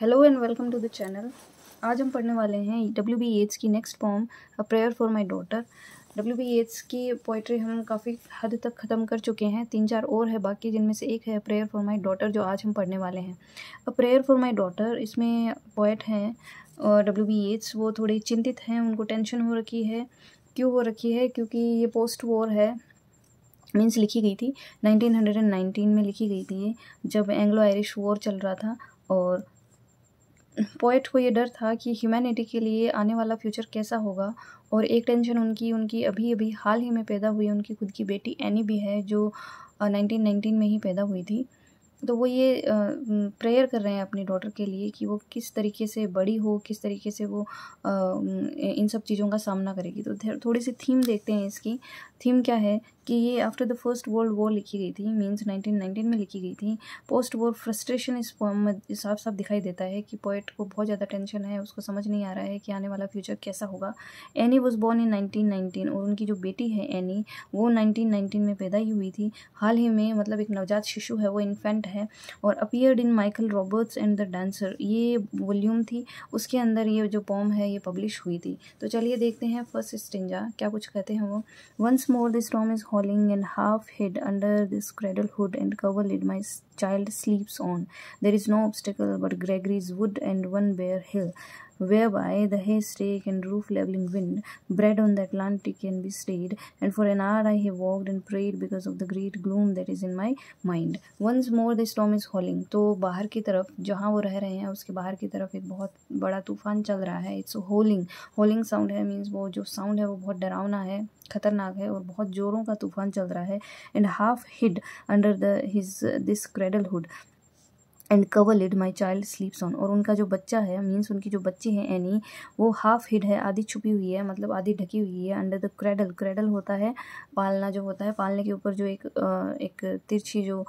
Hello and welcome to the channel. आज हम पढ़ने वाले हैं W.B. येट्स की next poem a prayer for my daughter. W.B. Yeats की पोइट्री हम काफ़ी हद तक ख़त्म कर चुके हैं, 3-4 और है बाकी, जिनमें से एक है प्रेयर फॉर माय डॉटर जो आज हम पढ़ने वाले हैं। अ प्रेयर फॉर माय डॉटर, इसमें पोएट हैं W.B. येट्स। वो थोड़े चिंतित हैं, उनको टेंशन हो रखी है। क्यों हो रखी है? क्योंकि ये पोस्ट वॉर है, मीन्स लिखी गई थी 1919 में लिखी गई थी ये, जब एंग्लो आयरिश वॉर चल रहा था। और पोएट को ये डर था कि ह्यूमैनिटी के लिए आने वाला फ्यूचर कैसा होगा। और एक टेंशन उनकी अभी अभी हाल ही में पैदा हुई उनकी खुद की बेटी एनी भी है, जो 1919 में ही पैदा हुई थी। तो वो ये प्रेयर कर रहे हैं अपनी डॉटर के लिए कि वो किस तरीके से बड़ी हो, किस तरीके से वो इन सब चीज़ों का सामना करेगी। तो थोड़ी सी थीम देखते हैं। इसकी थीम क्या है कि ये after the first world war लिखी गई थी, मीन्स 1919 में लिखी गई थी। पोस्ट वॉर फ्रस्ट्रेशन इस पोएम में साफ साफ दिखाई देता है कि पोएट को बहुत ज़्यादा टेंशन है, उसको समझ नहीं आ रहा है कि आने वाला फ्यूचर कैसा होगा। एनी वॉज बॉर्न इन 1919 और उनकी जो बेटी है एनी, वो 1919 में पैदा ही हुई थी हाल ही में, मतलब एक नवजात शिशु है, वो इन्फेंट है। और appeared in Michael Roberts and the dancer, ये वॉल्यूम थी, उसके अंदर ये जो पोम है ये पब्लिश हुई थी। तो चलिए देखते हैं फर्स्ट स्टेंजा क्या कुछ कहते हैं वो। Once more the storm is howling and half hid under this cradle hood and coverlid my child sleeps on. There is no obstacle but Gregory's wood and one bare hill, whereby the haystack and roof leveling wind, bred on the Atlantic, can be stayed. And for an hour I have walked and prayed because of the great gloom that is in my mind. Once more the storm is howling. तो बाहर की तरफ, जहाँ वो रह रहे हैं उसके बाहर की तरफ एक बहुत बड़ा तूफान चल रहा है। इट्स होलिंग, होलिंग साउंड है, मीन्स वो जो साउंड है वो बहुत डरावना है, खतरनाक है और बहुत जोरों का तूफान चल रहा है। And half hid under this cradle hood and coverlid my child sleeps on. और उनका जो बच्चा है, मीन्स उनकी जो बच्ची है एनी, वो हाफ हिड है, आधी छुपी हुई है, मतलब आधी ढकी हुई है। अंडर द क्रेडल, क्रेडल होता है पालना, जो होता है पालने के ऊपर जो एक तिरछी जो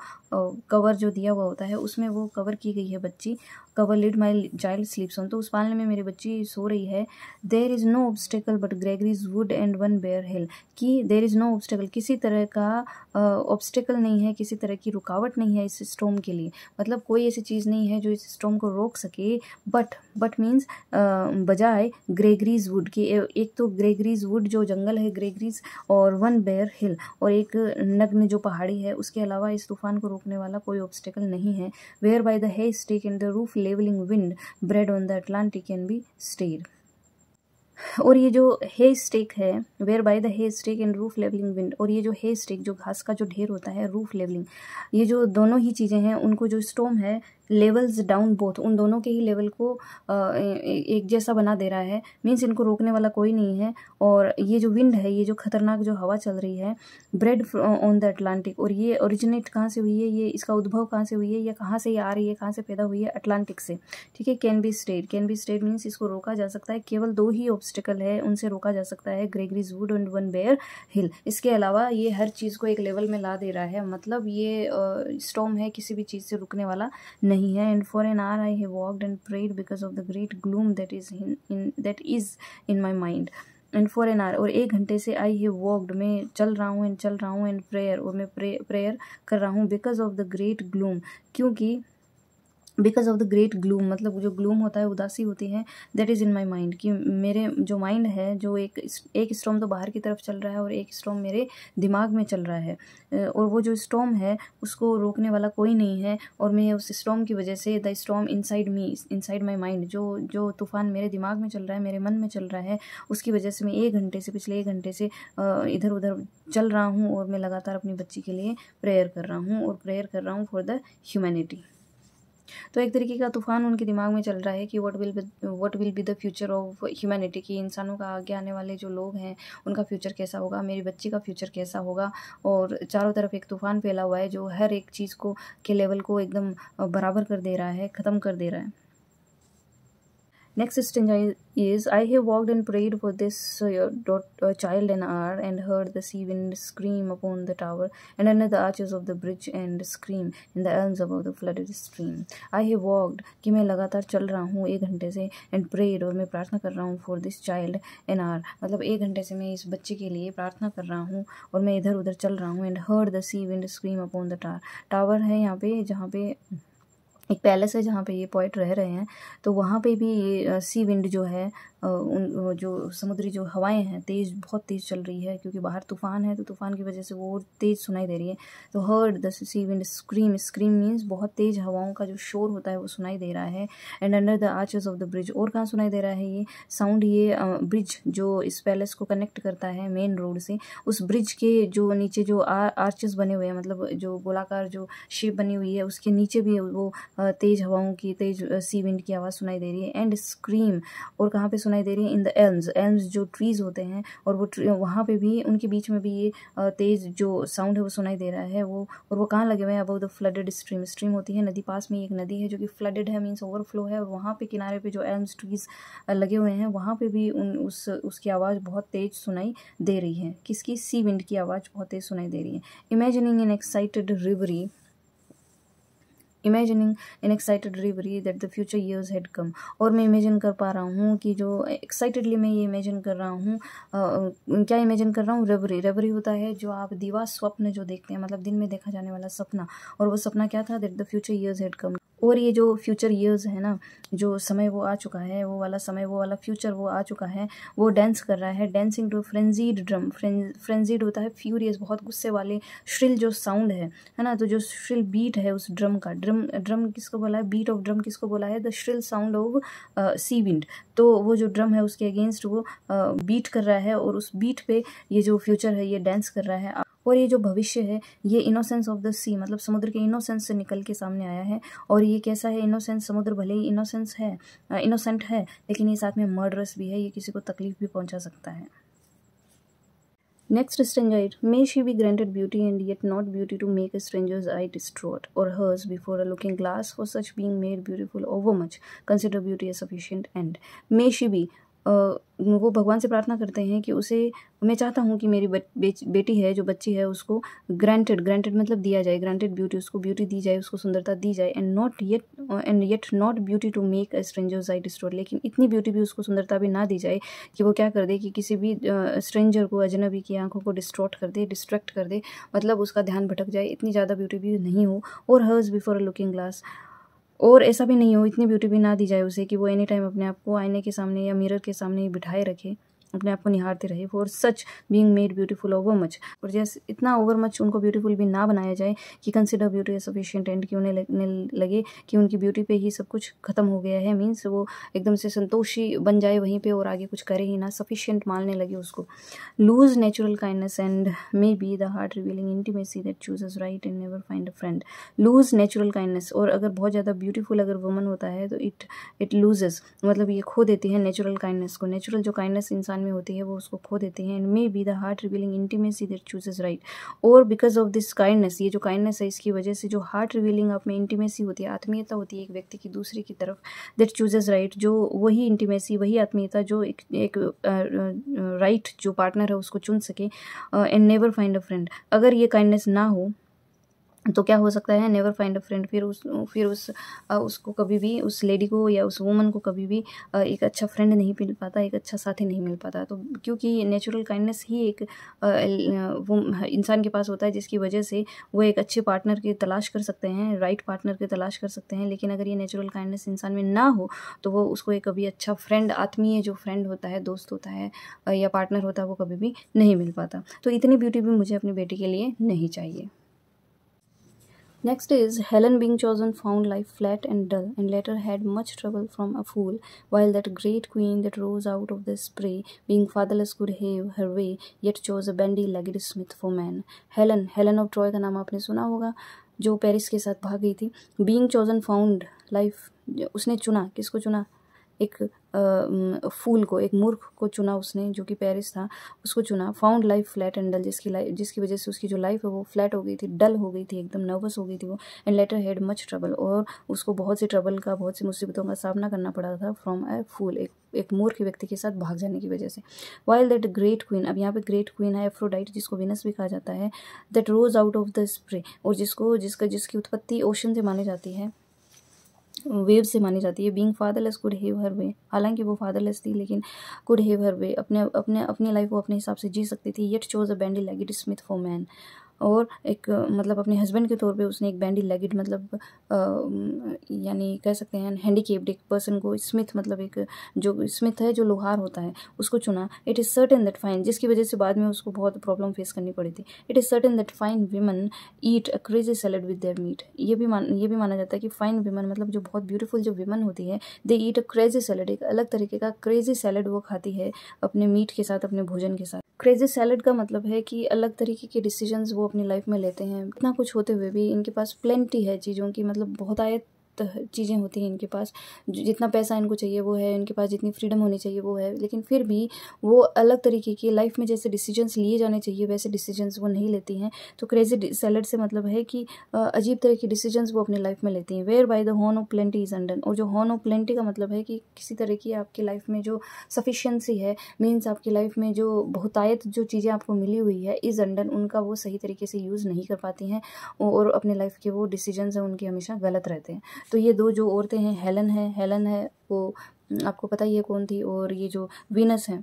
कवर जो दिया हुआ होता है, उसमें वो कवर की गई है बच्ची। Coverlid my child sleeps on, तो उस पालने में मेरी बच्ची सो रही है। There is no obstacle but Gregory's wood and one bare hill, कि देर इज़ नो ऑब्स्टेकल, किसी तरह का ऑब्स्टेकल नहीं है, किसी तरह की रुकावट नहीं है इस स्टॉर्म के लिए, मतलब कोई ऐसी चीज़ नहीं है जो इस स्टॉर्म को रोक सके। बट मीन्स बजाय ग्रेगरीज वुड की, एक तो ग्रेगरीज वुड जो जंगल है ग्रेगरीज, और वन बेयर हिल, और एक नग्न जो पहाड़ी है, उसके अलावा इस तूफान को रोकने वाला कोई ऑब्स्टेकल नहीं है। Whereby the haystack and the roof levelling wind bred on the Atlantic can be stayed. और ये जो हे स्टेक है, whereby the haystack and roof levelling wind, और ये जो हे स्टेक जो घास का जो ढेर होता है, रूफ लेवलिंग, ये जो दोनों ही चीज़ें हैं, उनको जो स्टॉर्म है लेवल्स डाउन बोथ, उन दोनों के ही लेवल को एक जैसा बना दे रहा है। मीन्स इनको रोकने वाला कोई नहीं है। और ये जो विंड है, ये जो खतरनाक जो हवा चल रही है, ब्रेड ऑन द अटलांटिक, और ये ओरिजिनेट कहाँ से हुई है, ये इसका उद्भव कहाँ से हुई है, या कहाँ से ये आ रही है, कहाँ से पैदा हुई है, अटलांटिक से। ठीक है। Can be stayed, can be stayed means इसको रोका जा सकता है। केवल 2 ही ऑब्स्टिकल है, उनसे रोका जा सकता है, Gregory's wood and one bare हिल। इसके अलावा ये हर चीज़ को एक लेवल में ला दे रहा है, मतलब ये स्टॉर्म है, किसी भी चीज़ से रुकने वाला नहीं है। And for an hour I have walked and prayed because of the great gloom that is in my mind. And for an hour, और 1 घंटे से आई हैव वॉक्ड, मैं चल रहा हूँ, एंड प्रेयर, और मैं प्रेयर कर रहा हूँ, because of the great gloom, क्योंकि because of the great gloom, मतलब जो ग्लूम होता है, उदासी होती है, that is in my mind, कि मेरे जो माइंड है, जो एक स्टॉर्म तो बाहर की तरफ चल रहा है और एक स्टॉर्म मेरे दिमाग में चल रहा है। और वो जो स्टॉर्म है उसको रोकने वाला कोई नहीं है। और मैं उस स्टॉर्म की वजह से, the storm inside me, inside my mind, जो तूफान मेरे दिमाग में चल रहा है, मेरे मन में चल रहा है, उसकी वजह से मैं 1 घंटे से, पिछले 1 घंटे से इधर उधर चल रहा हूँ, और मैं लगातार अपनी बच्ची के लिए प्रेयर कर रहा हूँ, और प्रेयर कर रहा हूँ फॉर द ह्यूमैनिटी। तो एक तरीके का तूफान उनके दिमाग में चल रहा है कि what will be the future of humanity, की इंसानों का आगे आने वाले जो लोग हैं उनका फ्यूचर कैसा होगा, मेरी बच्ची का फ्यूचर कैसा होगा। और चारों तरफ एक तूफान फैला हुआ है जो हर एक चीज़ को के लेवल को एकदम बराबर कर दे रहा है, ख़त्म कर दे रहा है। Next stanza is, I have walked and prayed for this child an hour, and heard the sea wind scream upon the tower, and under the arches of the bridge, and scream in the elms above the flooded stream. I have walked, कि मैं लगातार चल रहा हूँ 1 घंटे से, and prayed, और मैं प्रार्थना कर रहा हूँ for this child an hour, मतलब 1 घंटे से मैं इस बच्चे के लिए प्रार्थना कर रहा हूँ, और मैं इधर उधर चल रहा हूँ। and heard the sea wind scream upon the tower, tower है यहाँ पे जहाँ पे एक पैलेस है जहाँ पे ये पोएट रह रहे हैं। तो वहाँ पे भी ये सी विंड जो है जो समुद्री जो हवाएं हैं बहुत तेज़ चल रही है, क्योंकि बाहर तूफ़ान है, तो तूफ़ान की वजह से वो तेज़ सुनाई दे रही है। तो heard the sea wind scream, scream means बहुत तेज़ हवाओं का जो शोर होता है वो सुनाई दे रहा है। And under the arches of the bridge, और कहाँ सुनाई दे रहा है ये साउंड, ये ब्रिज जो इस पैलेस को कनेक्ट करता है मेन रोड से, उस ब्रिज के जो नीचे जो आर्चेस बने हुए हैं, मतलब जो गोलाकार जो शेप बनी हुई है, उसके नीचे भी वो तेज़ हवाओं की, तेज़ सी विंड की आवाज़ सुनाई दे रही है। एंड स्क्रीम, और कहाँ पे सुनाई दे रही है, इन द एल्म्स, एल्म्स जो ट्रीज़ होते हैं, और वो वहाँ पे भी, उनके बीच में भी ये तेज़ जो साउंड है वो सुनाई दे रहा है। और वो कहाँ लगे हुए हैं, above the flooded stream, stream होती है नदी, पास में एक नदी है जो कि फ्लडेड है, मीन्स ओवरफ्लो है, और वहाँ पे किनारे पे जो एल्म्स ट्रीज़ लगे हुए हैं वहाँ पे भी उसकी आवाज़ बहुत तेज़ सुनाई दे रही है। किसकी? सी विंड की आवाज़ बहुत तेज़ सुनाई दे रही है। Imagining an excited reverie, imagining an excited reverie that the future years had come, और मैं इमेजिन कर पा रहा हूँ कि जो एक्साइटेडली मैं ये इमेजिन कर रहा हूँ, क्या इमेजिन कर रहा हूँ? रेवरी, रेवरी होता है जो आप दिवा स्वप्न जो देखते हैं, मतलब दिन में देखा जाने वाला सपना, और वो सपना क्या था? That the future years had come, और ये जो फ्यूचर ईयर्स है ना, जो समय वो आ चुका है, वो वाला समय, वो वाला फ्यूचर वो आ चुका है, वो डांस कर रहा है, dancing to frenzied drum, frenzied होता है फ्यूरियस, बहुत गुस्से वाले श्रिल जो साउंड है ना, तो जो श्रिल बीट है उस ड्रम का, ड्रम किसको बोला है? बीट ऑफ ड्रम किसको बोला है? The shrill sound of sea wind. तो वो जो ड्रम है उसके अगेंस्ट वो बीट कर रहा है, और उस बीट पे ये जो फ्यूचर है ये डांस कर रहा है। और ये जो भविष्य है ये इनोसेंस ऑफ द सी, मतलब समुद्र के इनोसेंस से निकल के सामने आया है। और ये कैसा है? इनोसेंस, समुद्र भले ही इनोसेंट है, लेकिन ये साथ में मर्डरस भी है, ये किसी को तकलीफ भी पहुंचा सकता है। Next stranger, may she be granted beauty and yet not beauty to make a stranger's eye distraught, or hers before a looking glass, for such being made beautiful overmuch, consider beauty a sufficient end. May she be, वो भगवान से प्रार्थना करते हैं कि उसे, मैं चाहता हूँ कि मेरी बेटी है, जो बच्ची है, उसको ग्रांटेड मतलब दिया जाए, ग्रांटेड ब्यूटी, उसको ब्यूटी दी जाए, उसको सुंदरता दी जाए, and yet not beauty to make a stranger's eye distraught, लेकिन इतनी ब्यूटी भी, उसको सुंदरता भी ना दी जाए कि वो क्या कर दे, कि किसी भी स्ट्रेंजर को, अजनबी की आंखों को डिस्ट्रैक्ट कर दे, मतलब उसका ध्यान भटक जाए, इतनी ज़्यादा ब्यूटी भी नहीं हो। और hers before a looking glass, और ऐसा भी नहीं हो, इतनी ब्यूटी भी ना दी जाए उसे कि वो एनी टाइम अपने आप को आईने के सामने या मिरर के सामने बिठाए रखे, अपने आप को निहारते रहे। For such being made beautiful over much, और जैसे इतना ओवर मच उनको ब्यूटीफुल भी ना बनाया जाए कि consider beauty as sufficient end, कि उन्हें लगे कि उनकी ब्यूटी पे ही सब कुछ खत्म हो गया है, मीन्स वो एकदम से संतोषी बन जाए वहीं पे और आगे कुछ करे ही ना, सफिशिएंट मानने लगे उसको। Lose natural kindness and maybe the heart revealing intimacy that chooses right and never find a friend. Lose natural kindness, और अगर बहुत ज़्यादा ब्यूटीफुल अगर वुमन होता है तो इट लूजेस, मतलब ये खो देती है नेचुरल काइंडनेस को, नेचुरल जो काइंडनेस इंसान में होती है वो उसको खो देते हैं। And maybe the heart revealing intimacy that chooses right, और बिकॉज ऑफ दिस काइंडनेस, ये जो काइंडनेस है इसकी वजह से जो हार्ट रिवीलिंग आप में इंटीमेसी होती है, आत्मीयता होती है एक व्यक्ति की दूसरे की तरफ, दैट चूजेस राइट, जो वही इंटीमेसी, वही आत्मीयता जो एक राइट जो पार्टनर है उसको चुन सके। And never find a friend, अगर ये काइंडनेस ना हो तो क्या हो सकता है? नेवर फाइंड अ फ्रेंड, फिर उसको कभी भी, उस लेडी को या उस वुमन को कभी भी एक अच्छा फ्रेंड नहीं मिल पाता, एक अच्छा साथी नहीं मिल पाता। तो क्योंकि नेचुरल काइंडनेस ही एक वो इंसान के पास होता है जिसकी वजह से वो एक अच्छे पार्टनर की तलाश कर सकते हैं, राइट पार्टनर की तलाश कर सकते हैं। लेकिन अगर ये नेचुरल काइंडनेस इंसान में ना हो तो वो उसको एक कभी अच्छा फ्रेंड, आत्मीय जो फ्रेंड होता है, दोस्त होता है या पार्टनर होता है, वो कभी भी नहीं मिल पाता। तो इतनी ब्यूटी भी मुझे अपनी बेटी के लिए नहीं चाहिए। Next is Helen being chosen found life flat and dull, and later had much trouble from a fool, while that great queen that rose out of the spray, being fatherless could have her way, yet chose a bandy-legged smith for man. Helen of Troy का नाम आपने सुना होगा, जो Paris के साथ भाग गई थी। Being chosen found life, उसने चुना, किसको चुना? एक फूल को, एक मूर्ख को चुना उसने, जो कि पेरिस था, उसको चुना। Found life flat and dull, जिसकी वजह से उसकी जो लाइफ है वो फ्लैट हो गई थी, डल हो गई थी, एकदम नर्वस हो गई थी वो। And later had much trouble, और उसको बहुत सी ट्रबल का, बहुत सी मुसीबतों का सामना करना पड़ा था फ्रॉम ए फूल, एक मूर्ख व्यक्ति के साथ भाग जाने की वजह से। वाइल दैट ग्रेट क्वीन, अब यहाँ पे ग्रेट क्वीन है एफ्रोडाइट, जिसको विनस भी कहा जाता है, that rose out of the spray, और जिसकी उत्पत्ति ओशन से मानी जाती है, वेव से मानी जाती है। Being fatherless could have her way, हालांकि वो फादरलेस थी लेकिन कुड हैव हर वे, अपनी लाइफ वो अपने हिसाब से जी सकती थी। Yet chose a bandy legged Smith for man, और एक मतलब अपने हस्बैंड के तौर पे उसने एक बैंडी लेगिड मतलब यानी कह सकते हैं हैंडीकेप्ड एक पर्सन को स्मिथ मतलब एक जो स्मिथ है जो लोहार होता है उसको चुना। It is certain that fine, जिसकी वजह से बाद में उसको बहुत प्रॉब्लम फेस करनी पड़ी थी। It is certain that fine women eat a crazy salad with their meet. ये भी माना जाता है कि फाइन वीमन मतलब जो बहुत ब्यूटीफुल जो वीमन होती है दे ईट अ क्रेजी सैलेड, एक अलग तरीके का क्रेजी सैलेड वो खाती है अपने मीट के साथ, अपने भोजन के साथ। क्रेजी सैलेड का मतलब है कि अलग तरीके के डिसीजंस वो अपनी लाइफ में लेते हैं। इतना कुछ होते हुए भी इनके पास प्लेंटी है चीज़ों की, मतलब बहुत आयत चीज़ें होती हैं इनके पास, जितना पैसा इनको चाहिए वो है, इनके पास जितनी फ्रीडम होनी चाहिए वो है, लेकिन फिर भी वो अलग तरीके की लाइफ में जैसे डिसीजंस लिए जाने चाहिए वैसे डिसीजंस वो नहीं लेती हैं। तो क्रेजी सैलेड से मतलब है कि अजीब तरह की डिसीजंस वो अपनी लाइफ में लेती हैं। Whereby the horn of plenty is undone, और जो हॉर्न ऑफ प्लेंटी का मतलब है कि किसी तरह की आपकी लाइफ में जो सफिशिएंसी है, मीन्स आपकी लाइफ में जो बहुतायत जो चीज़ें आपको मिली हुई है इज अनडन, उनका वो सही तरीके से यूज़ नहीं कर पाती हैं और अपने लाइफ के वो डिसीजंस हैं उनके हमेशा गलत रहते हैं। तो ये दो जो औरतें हैं, हेलन है वो आपको पता ही है कौन थी, और ये जो वीनस है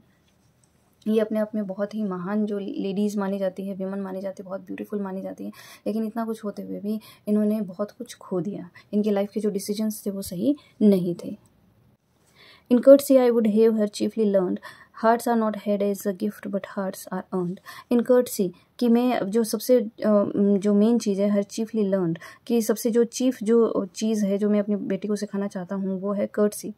ये अपने आप में बहुत ही महान जो लेडीज़ मानी जाती है, विमन मानी जाती है, बहुत ब्यूटीफुल मानी जाती है, लेकिन इतना कुछ होते हुए भी इन्होंने बहुत कुछ खो दिया। इनकी लाइफ के जो डिसीजंस थे वो सही नहीं थे। In courtesy I would have her chiefly learned hearts are not had as a gift but hearts are earned. In courtesy कि मैं जो सबसे जो मेन चीज़ है हर चीफली लर्नड कि सबसे जो चीफ जो चीज़ है जो मैं अपनी बेटी को सिखाना चाहता हूँ वो है courtesy.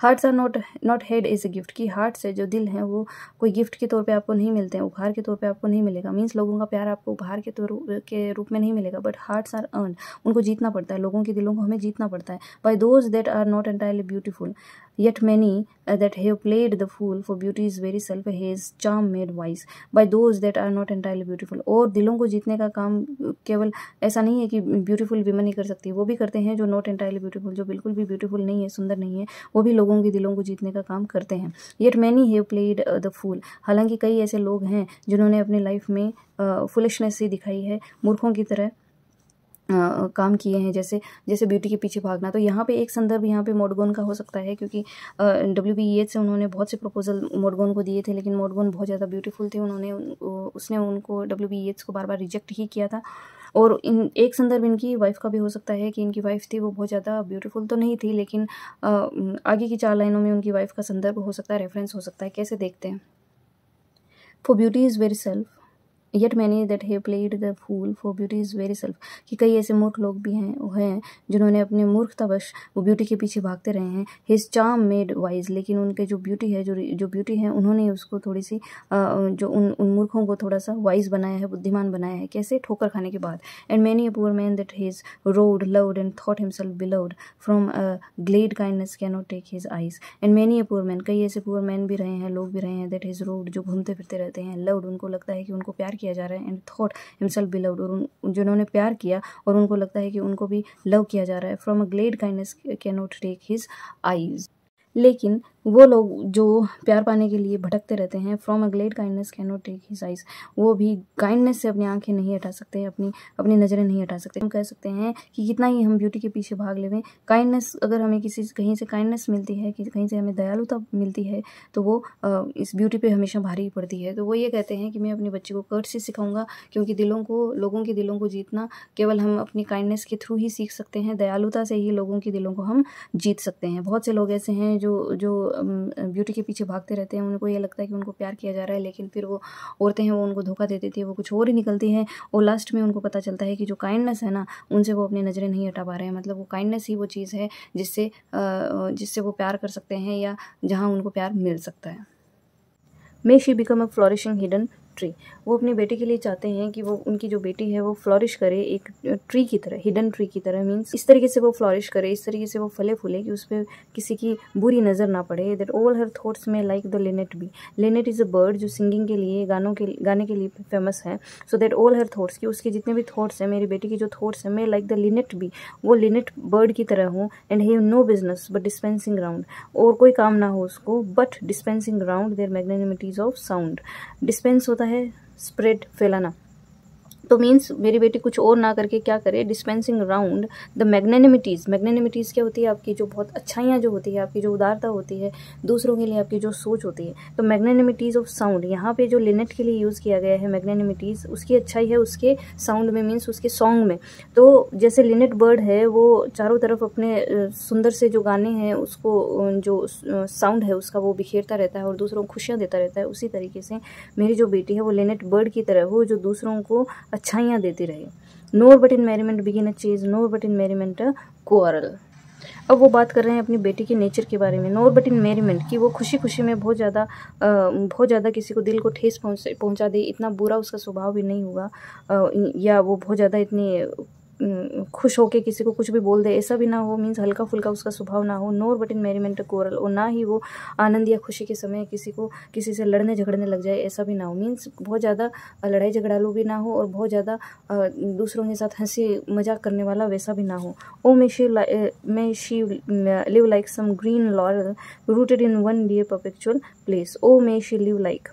Hearts are not had as a gift, कि हार्ट्स है जो दिल हैं वो कोई गिफ्ट के तौर पे आपको नहीं मिलते हैं, उपहार के तौर पे आपको नहीं मिलेगा। मीन्स लोगों का प्यार आपको उपहार के रूप में नहीं मिलेगा, बट हार्ट्स आर अर्न, उनको जीतना पड़ता है, लोगों के दिलों को हमें जीतना पड़ता है। By those that are not entirely beautiful yet many that have played the fool, for beauty's very self has charm made wise, by those that are not entirely beautiful। और दिलों को जीतने का काम केवल ऐसा नहीं है कि ब्यूटीफुल विमन ही कर सकती है, वो भी करते हैं जो नॉट एंटायरली ब्यूटीफुल, जो बिल्कुल भी ब्यूटीफुल नहीं है, सुंदर नहीं है, वो भी लोगों के दिलों को जीतने का काम करते हैं। yet many have played the fool, हालांकि कई ऐसे लोग हैं जिन्होंने अपनी लाइफ में फुलिशनेस ही दिखाई है, मूर्खों की तरह काम किए हैं, जैसे ब्यूटी के पीछे भागना। तो यहाँ पे एक संदर्भ यहाँ पे मोडगोन का हो सकता है, क्योंकि WB येट्स से उन्होंने बहुत से प्रपोजल मोडगोन को दिए थे, लेकिन मोडगोन बहुत ज़्यादा ब्यूटीफुल थे, उसने उनको WB येट्स को बार बार रिजेक्ट ही किया था। और एक संदर्भ इनकी वाइफ का भी हो सकता है कि इनकी वाइफ थी वो बहुत ज़्यादा ब्यूटीफुल तो नहीं थी, लेकिन आगे की 4 लाइनों में उनकी वाइफ का संदर्भ हो सकता है, रेफरेंस हो सकता है। कैसे देखते हैं। For beauty is very self yet many that have played the fool, for beauty is very self, कि कई ऐसे मूर्ख लोग भी हैं जिन्होंने अपने मूर्खतावश वो ब्यूटी के पीछे भागते रहे हैं। his charm made wise, लेकिन उनके जो ब्यूटी है जो ब्यूटी है उन्होंने उसको थोड़ी सी जो उन मूर्खों को थोड़ा सा वाइज बनाया है, बुद्धिमान बनाया है। कैसे? ठोकर खाने के बाद। and many a poor man that has rode loved and thought himself beloved, from a glad kindness cannot take his eyes, and many a poor man, कई ऐसे poor man भी रहे हैं, लोग भी रहे हैं, that has rode, जो घूमते फिरते रहते हैं, loved, उनको लगता है कि उनको प्यार किया जा रहा है, एंड थॉट हिमसेल्फ बिलव्ड, और जिन्होंने प्यार किया और उनको लगता है कि उनको भी लव किया जा रहा है। From a glad kindness cannot take his eyes, लेकिन वो लोग जो प्यार पाने के लिए भटकते रहते हैं, from a glad kindness cannot take his eyes, वो भी काइंडनेस से अपनी आंखें नहीं हटा सकते, अपनी नज़रें नहीं हटा सकते। हम कह सकते हैं कि कितना ही हम ब्यूटी के पीछे भाग लेवें, काइंडनेस अगर हमें कहीं से काइंडनेस मिलती है, कि कहीं से हमें दयालुता मिलती है, तो वो इस ब्यूटी पे हमेशा भारी पड़ती है। तो वो ये कहते हैं कि मैं अपने बच्चे को कर्टसी सिखाऊंगा, क्योंकि लोगों के दिलों को जीतना केवल हम अपनी काइंडनेस के थ्रू ही सीख सकते हैं, दयालुता से ही लोगों के दिलों को हम जीत सकते हैं। बहुत से लोग ऐसे हैं जो ब्यूटी के पीछे भागते रहते हैं, उनको ये लगता है कि उनको प्यार किया जा रहा है, लेकिन फिर वो औरतें हैं वो उनको धोखा दे देती है, वो कुछ और ही निकलती हैं, और लास्ट में उनको पता चलता है कि जो काइंडनेस है ना, उनसे वो अपनी नज़रें नहीं हटा पा रहे हैं। मतलब वो काइंडनेस ही वो चीज़ है जिससे वो प्यार कर सकते हैं, या जहाँ उनको प्यार मिल सकता है। May she become a flourishing hidden tree, वो अपनी बेटी के लिए चाहते हैं कि वो उनकी जो बेटी है वो फ्लॉरिश करे एक ट्री की तरह, हिडन ट्री की तरह, मीन्स इस तरीके से वो फ्लॉरिश करे, इस तरीके से वो फले फूले कि उस पर किसी की बुरी नज़र ना पड़े। That all her thoughts may like the linnet be, linnet is a bird जो सिंगिंग के लिए गाने के लिए फेमस है। So that all her thoughts, कि उसके जितने भी थॉट्स हैं, मेरी बेटी की जो थॉट्स हैं, मैं लाइक द लिनेट बी, वो लिनेट बर्ड की तरह हूँ, and have no business but dispensing round, और कोई काम ना हो उसको but dispensing round their magnanimities of sound. Dispense होता है स्प्रेड, फैलाना, तो मीन्स मेरी बेटी कुछ और ना करके क्या करे, डिस्पेंसिंग राउंड द मैग्नेनिमिटीज़। मैग्नेनिमिटीज़ क्या होती है, आपकी जो बहुत अच्छाइयाँ जो होती है, आपकी जो उदारता होती है, दूसरों के लिए आपकी जो सोच होती है। तो मैग्नेनिमिटीज़ ऑफ साउंड, यहाँ पे जो लिनेट के लिए यूज़ किया गया है मैग्नेनिमिटीज़, उसकी अच्छाई है उसके साउंड में, मीन्स उसके सॉन्ग में। तो जैसे लिनेट बर्ड है वो चारों तरफ अपने सुंदर से जो गाने हैं उसको जो साउंड है उसका वो बिखेरता रहता है और दूसरों को खुशियाँ देता रहता है, उसी तरीके से मेरी जो बेटी है वो लिनेट बर्ड की तरह हो जो दूसरों को अच्छाइयाँ देती रहे। Nor but in merriment begin a chase, nor but in merriment a quarrel. अब वो बात कर रहे हैं अपनी बेटी के नेचर के बारे में। नोर बट इन मैरीमेंट, कि वो खुशी खुशी में बहुत ज़्यादा किसी को दिल को ठेस पहुंचा दे, इतना बुरा उसका स्वभाव भी नहीं होगा, या वो बहुत ज़्यादा इतनी खुश होके किसी को कुछ भी बोल दे, ऐसा भी ना हो, मीन्स हल्का फुल्का उसका स्वभाव ना हो। नोर बट इन मैरीमेंट कोरल, और ना ही वो आनंद या खुशी के समय किसी से लड़ने झगड़ने लग जाए, ऐसा भी ना हो, मीन्स बहुत ज़्यादा लड़ाई झगड़ालू भी ना हो और बहुत ज़्यादा दूसरों के साथ हंसी मजाक करने वाला वैसा भी ना हो। Oh may she live like some green laurel rooted in one dear perpetual place. Oh may she live like,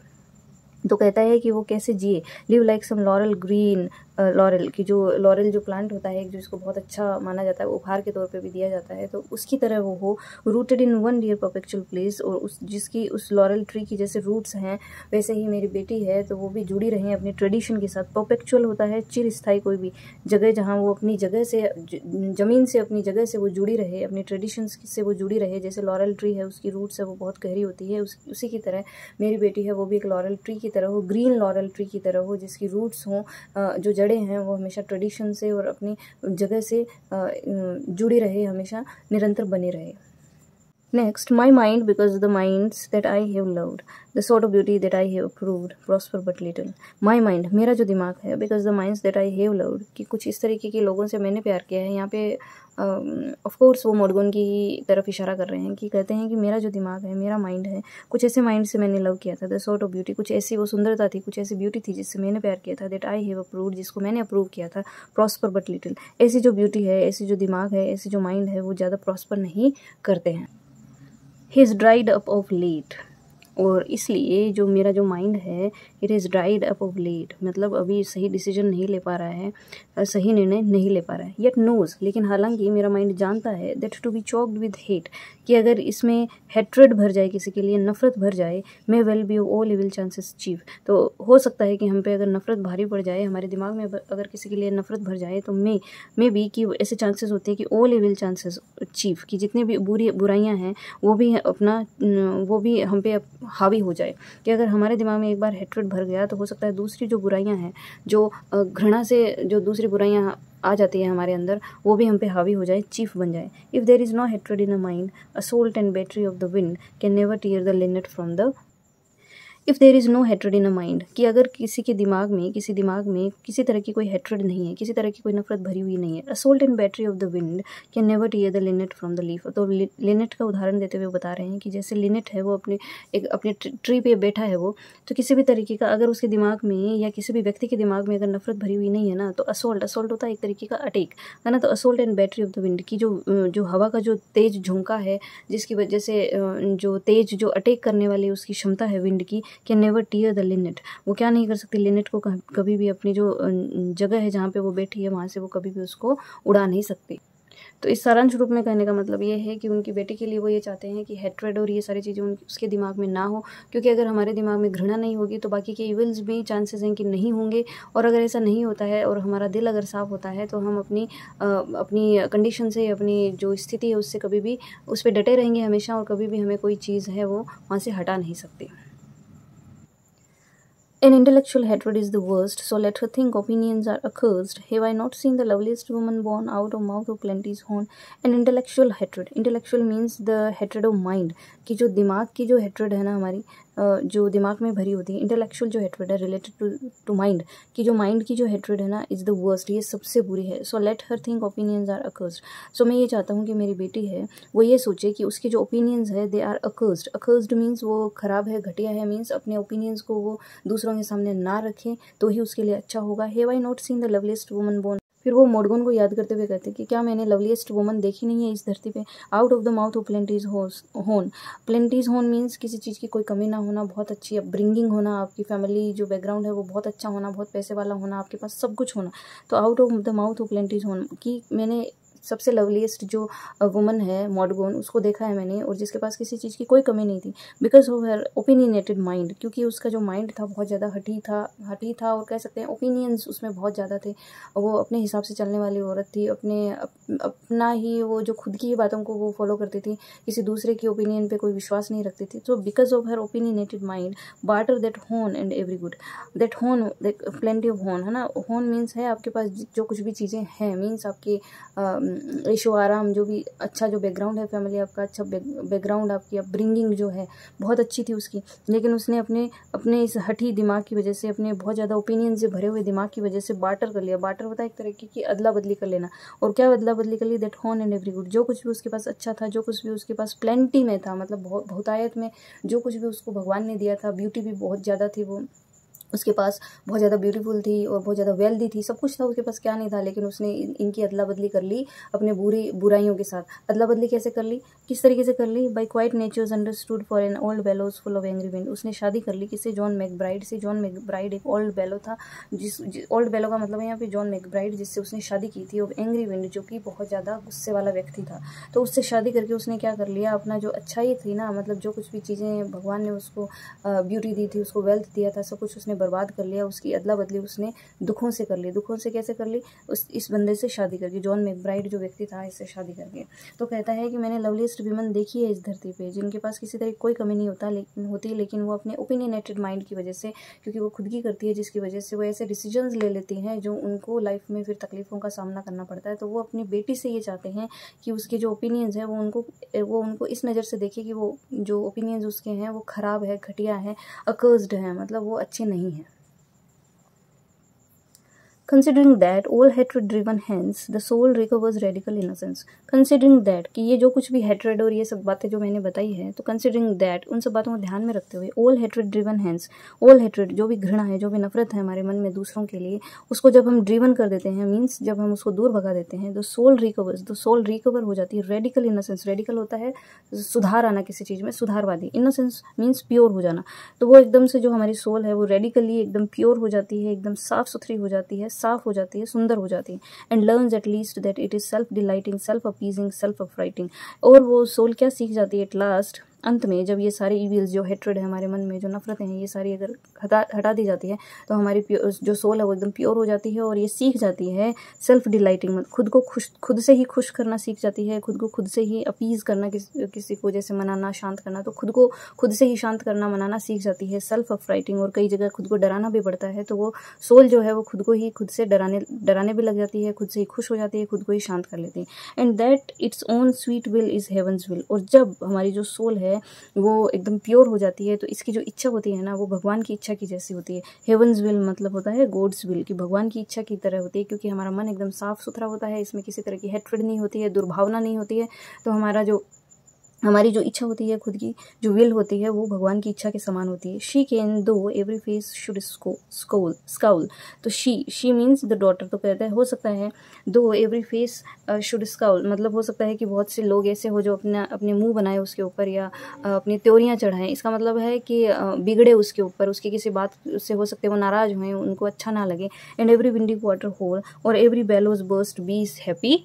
तो कहता है कि वो कैसे जिए, live like some laurel green, laurel की जो लॉरल जो प्लांट होता है जो इसको बहुत अच्छा माना जाता है, उपहार के तौर पे भी दिया जाता है, तो उसकी तरह वो हो, rooted in one dear perpetual place, और उस लॉरल ट्री की जैसे रूट्स हैं वैसे ही मेरी बेटी है, तो वो भी जुड़ी रहे अपनी ट्रेडिशन के साथ। परपेचुअल होता है चिरस्थायी कोई भी जगह, जहाँ वो अपनी जगह से ज़मीन से अपनी जगह से वो जुड़ी रहे, अपनी ट्रेडिशंस से वो जुड़ी रहे। जैसे लॉरल ट्री है उसकी रूट्स है वो बहुत गहरी होती है, उसी की तरह मेरी बेटी है वो भी एक लॉरल ट्री की तरह हो, ग्रीन लॉरल ट्री की तरह हो, जिसकी रूट्स हों, जो जड़ें हैं वो हमेशा ट्रेडिशन से और अपनी जगह से जुड़ी रहे, हमेशा निरंतर बनी रहे। Next, my mind, because the minds that I have loved, the sort of beauty that I have approved, prosper but little. My mind, मेरा जो दिमाग है, because the minds that I have loved, कि कुछ इस तरीके के लोगों से मैंने प्यार किया है। यहाँ पे ऑफ कोर्स वो मॉडगन की तरफ इशारा कर रहे हैं, कि कहते हैं कि मेरा जो दिमाग है, मेरा माइंड है, कुछ ऐसे माइंड से मैंने लव किया था। द सॉर्ट ऑफ ब्यूटी, कुछ ऐसी वो सुंदरता थी, कुछ ऐसी ब्यूटी थी जिससे मैंने प्यार किया था। दैट आई हैव अप्रूव्ड, जिसको मैंने अप्रूव किया था। प्रॉस्पर बट लिटिल, ऐसी जो ब्यूटी है, ऐसी जो दिमाग है, ऐसी जो माइंड है, वो ज़्यादा प्रॉस्पर नहीं करते हैं। He is dried up of late, और इसलिए जो मेरा जो माइंड है, it is dried up of late, मतलब अभी सही डिसीजन नहीं ले पा रहा है, सही निर्णय नहीं ले पा रहा है। येट नोज, लेकिन हालांकि मेरा माइंड जानता है, that to be choked with hate, कि अगर इसमें हेट्रेड भर जाए, किसी के लिए नफरत भर जाए, मे well be all evil chances chief, तो हो सकता है कि हम पे अगर नफरत भारी पड़ जाए, हमारे दिमाग में अगर किसी के लिए नफरत भर जाए, तो मे बी कि ऐसे चांसेस होते हैं कि ऑल इविल चांसेस चीफ, कि जितनी भी बुराइयाँ हैं वो भी हम पे हावी हो जाए। कि अगर हमारे दिमाग में एक बार हेट्रेड भर गया, तो हो सकता है दूसरी जो बुराइयां हैं, जो घृणा से जो दूसरी बुराइयां आ जाती है हमारे अंदर, वो भी हम पे हावी हो जाए, चीफ बन जाए। If there is no hatred in a mind, assault and battery of the wind can never tear the linnet from the. If there is no hatred in a mind, कि अगर किसी दिमाग में किसी तरह की कोई हेट्रेड नहीं है, किसी तरह की कोई नफरत भरी हुई नहीं है। Assault and battery of the wind can never tear the linnet from the leaf, तो लिनेट का उदाहरण देते हुए बता रहे हैं कि जैसे लिनेट है वो अपने ट्री पे बैठा है वो, तो किसी भी तरीके का अगर उसके दिमाग में या किसी भी व्यक्ति के दिमाग में अगर नफरत भरी हुई नहीं है ना, तो असोल्ट होता है एक तरीके का अटैक, है ना। तो assault and battery of the wind, की जो हवा का जो तेज झोंका है, जिसकी वजह से जो तेज जो अटैक करने वाली उसकी क्षमता है विंड की, can never tear the Lynette, वो क्या नहीं कर सकती, लिनेट को कभी भी अपनी जो जगह है जहाँ पे वो बैठी है वहाँ से वो कभी भी उसको उड़ा नहीं सकती। तो इस सारांश रूप में कहने का मतलब ये है कि उनकी बेटी के लिए वो ये चाहते हैं कि हेट्रेड और ये सारी चीज़ें उसके दिमाग में ना हो, क्योंकि अगर हमारे दिमाग में घृणा नहीं होगी तो बाकी के इविल्स भी चांसेस हैं कि नहीं होंगे। और अगर ऐसा नहीं होता है और हमारा दिल अगर साफ होता है, तो हम अपनी कंडीशन से, अपनी जो स्थिति है उससे कभी भी उस पर डटे रहेंगे हमेशा, और कभी भी हमें कोई चीज़ है वो वहाँ से हटा नहीं सकती। An intellectual hatred is the worst, so let her think opinions are accursed. Have I not seen the loveliest woman born out of mouth of plenty's horn? An intellectual hatred. Intellectual means the hatred of mind. कि जो दिमाग की जो hatred है ना हमारी, जो दिमाग में भरी होती है, इंटेलेक्चुअल जो hatred है रिलेटेड टू माइंड, कि जो माइंड की जो hatred है ना, इज़ द वर्स्ट, ये सबसे बुरी है। So let her think opinions are accursed. सो मैं ये चाहता हूँ कि मेरी बेटी है वो ये सोचे कि उसके जो ओपिनियंस है दे आर अकर्स्ड। अकर्स्ड मीन्स वो खराब है, घटिया है, मीन्स अपने ओपिनियंस को वो दूसरों के सामने ना रखें तो ही उसके लिए अच्छा होगा। Have I not seen the loveliest woman born फिर वो मोडगोन को याद करते हुए कहते हैं कि क्या मैंने लवलीस्ट वुमन देखी नहीं है इस धरती पे। Out of the mouth of plenty's horn, plenty's होन मीन्स किसी चीज़ की कोई कमी ना होना, बहुत अच्छी अपब्रिंगिंग होना, आपकी फैमिली जो बैकग्राउंड है वो बहुत अच्छा होना, बहुत पैसे वाला होना, आपके पास सब कुछ होना। तो out of the mouth of plenty's horn कि मैंने सबसे लवलीस्ट जो वुमन है मॉडगोन उसको देखा है मैंने, और जिसके पास किसी चीज़ की कोई कमी नहीं थी। Because of her opinionated mind, क्योंकि उसका जो माइंड था बहुत ज़्यादा हठी था और कह सकते हैं ओपिनियंस उसमें बहुत ज़्यादा थे। वो अपने हिसाब से चलने वाली औरत थी, अपना ही वो जो खुद की बातों को वो फॉलो करती थी, किसी दूसरे की ओपिनियन पे कोई विश्वास नहीं रखती थी। तो because of her opinionated mind barter that होन एंड एवरी गुड, दैट होन प्लेंटी ऑफ होन है ना। होन मीन्स है आपके पास जो कुछ भी चीज़ें हैं, मीन्स आपकी ऐशो आराम, जो भी अच्छा जो बैकग्राउंड है फैमिली आपका, अच्छा बैकग्राउंड, आपकी अपब्रिंगिंग जो है बहुत अच्छी थी उसकी। लेकिन उसने अपने इस हठी दिमाग की वजह से, अपने बहुत ज़्यादा ओपिनियन से भरे हुए दिमाग की वजह से बार्टर कर लिया। बार्टर होता है एक तरीके की अदला बदली कर लेना। और क्या अदला बदली कर ली? दैट होन एंड एवरी गुड, जो कुछ भी उसके पास अच्छा था, जो कुछ भी उसके पास प्लेंटी में था, मतलब बहुतायत में जो कुछ भी उसको भगवान ने दिया था, ब्यूटी भी बहुत ज़्यादा थी, वो उसके पास बहुत ज़्यादा ब्यूटीफुल थी और बहुत ज़्यादा वेल्दी थी, सब कुछ था उसके पास, क्या नहीं था। लेकिन उसने इनकी अदला बदली कर ली अपने बुराइयों के साथ। अदला बदली कैसे कर ली, किस तरीके से कर ली? By quiet natures understood for an old bellows full of angry wind. उसने शादी कर ली किससे? जॉन मैकब्राइड से। जॉन मैकब्राइड एक ओल्ड बेलो था, ओल्ड बेलो का मतलब है यहाँ पे जॉन मैकब्राइड, जिससे उसने शादी की थी। और एंग्री विंड जो कि बहुत ज़्यादा गुस्से वाला व्यक्ति था। तो उससे शादी करके उसने क्या कर लिया, अपना जो अच्छाई थी ना, मतलब जो कुछ भी चीज़ें भगवान ने उसको ब्यूटी दी थी, उसको वेल्थ दिया था, सब कुछ उसने बर्बाद कर लिया। उसकी अदला बदली उसने दुखों से कर ली। दुखों से कैसे कर ली? इस बंदे से शादी करके, जॉन मैकब्राइड जो व्यक्ति था, इससे शादी करके। तो कहता है कि मैंने लवलीस्ट विमन देखी है इस धरती पे, जिनके पास किसी तरह कोई कमी नहीं लेकिन वो अपने ओपिनियनेटेड माइंड की वजह से, क्योंकि वो खुद की करती है, जिसकी वजह से वो ऐसे डिसीजंस ले लेती हैं जो उनको लाइफ में फिर तकलीफ़ों का सामना करना पड़ता है। तो वो अपनी बेटी से ये चाहते हैं कि उसके जो ओपिनियंस हैं वो उनको इस नज़र से देखे कि वो जो ओपिनियंस उसके हैं वो ख़राब है, घटिया है, अकर्स्ड है, मतलब वो अच्छे नहीं हैं। Considering that all hatred driven hence the soul recovers radical innocence. Considering that कि ये जो कुछ भी hatred और ये सब बातें जो मैंने बताई है, तो considering that उन सब बातों को ध्यान में रखते हुए all hatred driven hence, all hatred जो भी घृणा है, जो भी नफरत है हमारे मन में दूसरों के लिए, उसको जब हम driven कर देते हैं, मीन्स जब हम उसको दूर भगा देते हैं, तो soul recovers, तो soul recover हो जाती है। radical innocence, radical होता है सुधार आना किसी चीज़ में, सुधारवादी। innocence मीन्स प्योर हो जाना। तो वो एकदम से जो हमारी सोल है वो रेडिकली एकदम प्योर हो जाती है, एकदम साफ सुथरी हो जाती है, साफ हो जाती है, सुंदर हो जाती है। And learns at least that it is self delighting, self appeasing, self affrighting. और वो सोल क्या सीख जाती है एट लास्ट, अंत में, जब ये सारे इविल्स जो हेट्रेड है हमारे मन में, जो नफरतें हैं, ये सारी अगर हटा दी जाती है, तो हमारी जो सोल है वो एकदम प्योर हो जाती है। और ये सीख जाती है सेल्फ डिलाइटिंग, खुद से ही खुश करना सीख जाती है, खुद को खुद से ही अपीज करना, किसी को जैसे मनाना, शांत करना, तो खुद को खुद से ही शांत करना, मनाना सीख जाती है। सेल्फ अफ्राइटिंग, और कई जगह खुद को डराना भी पड़ता है, तो वो सोल जो है वो खुद को ही खुद से डराने भी लग जाती है, खुद से ही खुश हो जाती है, खुद को ही शांत कर लेती है। And that its own sweet will is heaven's will. और जब हमारी जो सोल है वो एकदम प्योर हो जाती है, तो इसकी जो इच्छा होती है ना, वो भगवान की इच्छा की जैसी होती है। हेवंस विल मतलब होता है गॉड्स विल, कि भगवान की इच्छा की तरह होती है, क्योंकि हमारा मन एकदम साफ सुथरा होता है, इसमें किसी तरह की हेट्रेड नहीं होती है, दुर्भावना नहीं होती है। तो हमारी जो इच्छा होती है, खुद की जो विल होती है, वो भगवान की इच्छा के समान होती है। शी कैन दो एवरी फेस शुड स्काउल, तो शी मीन्स द डॉटर। तो कहता है हो सकता है दो एवरी फेस शुड स्काउल, मतलब हो सकता है कि बहुत से लोग ऐसे हो जो अपने मुंह बनाए उसके ऊपर, या अपनी त्योरियाँ चढ़ाएं। इसका मतलब है कि बिगड़े उसके ऊपर, उसकी किसी बात से हो सकते हैं वो नाराज हुए, उनको अच्छा ना लगे। And every windy quarter howl or every bellows burst be happy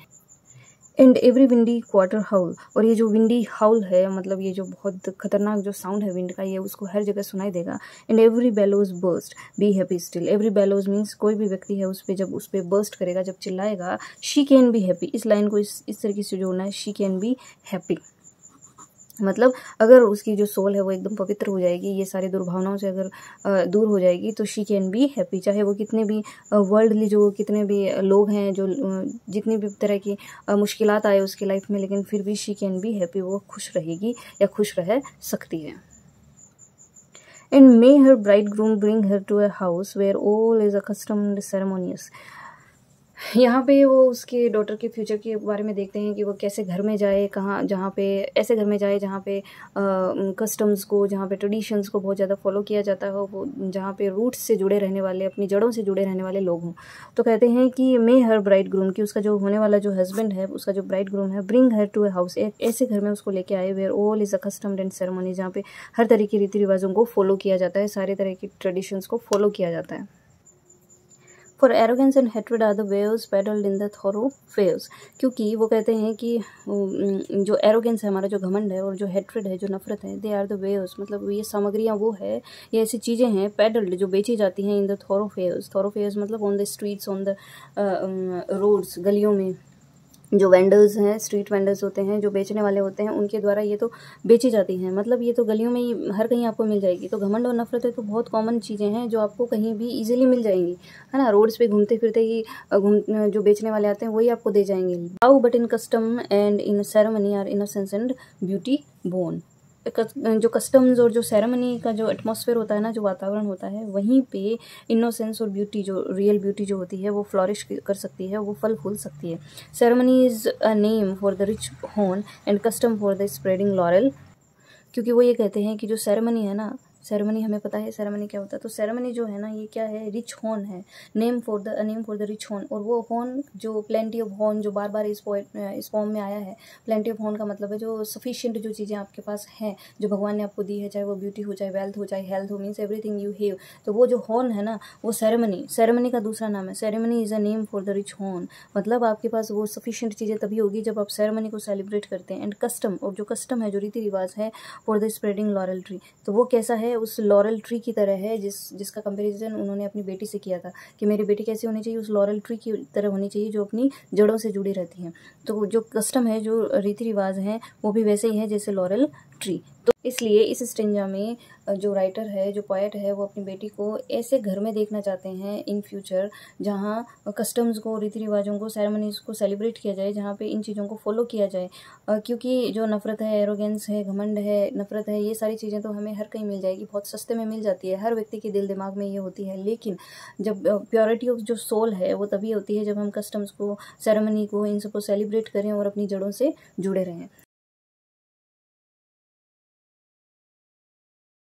and every windy quarter howl. और ये जो विंडी हाउल है, मतलब ये जो बहुत खतरनाक जो साउंड है विंड का, ये उसको हर जगह सुनाई देगा। And every bellows burst be happy still. Every bellows means कोई भी व्यक्ति है उस पर जब उस पर बर्स्ट करेगा, जब चिल्लाएगा, शी कैन बी हैप्पी। इस लाइन को इस तरीके से जोड़ना है, शी कैन बी हैप्पी। मतलब अगर उसकी जो सोल है वो एकदम पवित्र हो जाएगी, ये सारी दुर्भावनाओं से अगर दूर हो जाएगी, तो शी कैन बी हैप्पी। चाहे वो कितने भी वर्ल्डली जो कितने भी लोग हैं, जो जितनी भी तरह की मुश्किलात आए उसकी लाइफ में, लेकिन फिर भी शी कैन बी हैप्पी, वो खुश रहेगी या खुश रह सकती है। And may her bridegroom bring her to a house where all is accustomed ceremonious. यहाँ पे वो उसके डॉटर के फ्यूचर के बारे में देखते हैं कि वो कैसे घर में जाए, कहाँ जहाँ पे ऐसे घर में जाए जहाँ पे कस्टम्स को, जहाँ पे ट्रेडिशंस को बहुत ज़्यादा फॉलो किया जाता है, वो जहाँ पे रूट्स से जुड़े रहने वाले, अपनी जड़ों से जुड़े रहने वाले लोग हों। तो कहते हैं कि मे हर ब्राइड ग्रूम, की उसका जो होने वाला जो हस्बैंड है, उसका जो ब्राइड ग्रूम है, bring her to a house, एक ऐसे घर में उसको लेके आए where all is accustomed and ceremony, जहाँ पे हर तरह की रीति रिवाजों को फॉलो किया जाता है, सारे तरह की ट्रेडिशंस को फॉलो किया जाता है। For arrogance and hatred are the waves paddled in the thoroughfares, क्योंकि वो कहते हैं कि जो एरोगेंस है, हमारा जो घमंड है, और जो हेट्रेड है, जो नफरत है, दे आर द वेव्स, मतलब ये सामग्रियाँ वो है, ये ऐसी चीज़ें हैं पैडल्ड जो बेची जाती हैं इन द thoroughfares। thoroughfares मतलब on the streets, on the roads, गलियों में जो वेंडर्स हैं, स्ट्रीट वेंडर्स होते हैं, जो बेचने वाले होते हैं, उनके द्वारा ये तो बेची जाती हैं। मतलब ये तो गलियों में ही हर कहीं आपको मिल जाएगी। तो घमंड और नफरत है तो बहुत कॉमन चीज़ें हैं जो आपको कहीं भी इजीली मिल जाएंगी, है ना। रोड्स पे घूमते फिरते ही जो बेचने वाले आते हैं वही आपको दे जाएंगे। How but in custom and in ceremony are innocence and beauty born. जो कस्टम्स और जो सेरेमनी का जो एटमॉस्फेयर होता है ना, जो वातावरण होता है, वहीं पे इनोसेंस और ब्यूटी, जो रियल ब्यूटी जो होती है, वो फ्लॉरिश कर सकती है, वो फल फूल सकती है। Ceremony is a name for the rich horn and custom for the spreading laurel, क्योंकि वो ये कहते हैं कि जो सेरेमनी है ना, सेरेमनी हमें पता है सेरेमनी क्या होता है। तो सेरेमनी जो है ना, ये क्या है, रिच हॉर्न है, name for the rich horn. और वो हॉर्न जो प्लेंटी ऑफ हॉर्न जो बार बार इस फॉर्म में आया है, प्लेंटी ऑफ हॉर्न का मतलब है जो सफिशिएंट जो चीज़ें आपके पास हैं, जो भगवान ने आपको दी है, चाहे वो ब्यूटी हो, चाहे वेल्थ हो, चाहे हेल्थ हो, मीन्स एवरीथिंग यू हैव। तो वो जो हॉर्न है ना, वो सेरेमनी का दूसरा नाम है। Ceremony is a name for the rich horn, मतलब आपके पास वो सफिशिएंट चीज़ें तभी होगी जब आप सेरेमनी को सेलिब्रेट करते हैं। एंड कस्टम, और जो कस्टम है, जो रीति रिवाज है, for the spreading laurel tree, तो वो कैसा है, उस लॉरेल ट्री की तरह है जिसका कंपैरिजन उन्होंने अपनी बेटी से किया था कि मेरी बेटी कैसी होनी चाहिए, उस लॉरेल ट्री की तरह होनी चाहिए जो अपनी जड़ों से जुड़ी रहती हैं। तो जो कस्टम है, जो रीति रिवाज हैं, वो भी वैसे ही है जैसे लॉरेल ट्री। तो इसलिए इस स्टेंजा में जो राइटर है, जो पोएट है, वो अपनी बेटी को ऐसे घर में देखना चाहते हैं इन फ्यूचर, जहाँ कस्टम्स को, रीति रिवाजों को, सेरेमनीज को सेलिब्रेट किया जाए, जहाँ पे इन चीज़ों को फॉलो किया जाए। क्योंकि जो नफरत है, एरोगेंस है, घमंड है, नफरत है, ये सारी चीज़ें तो हमें हर कहीं मिल जाएगी, बहुत सस्ते में मिल जाती है, हर व्यक्ति के दिल दिमाग में ये होती है। लेकिन जब प्योरिटी ऑफ जो सोल है, वो तभी होती है जब हम कस्टम्स को, सेरेमनी को, इन सबको सेलिब्रेट करें और अपनी जड़ों से जुड़े रहें।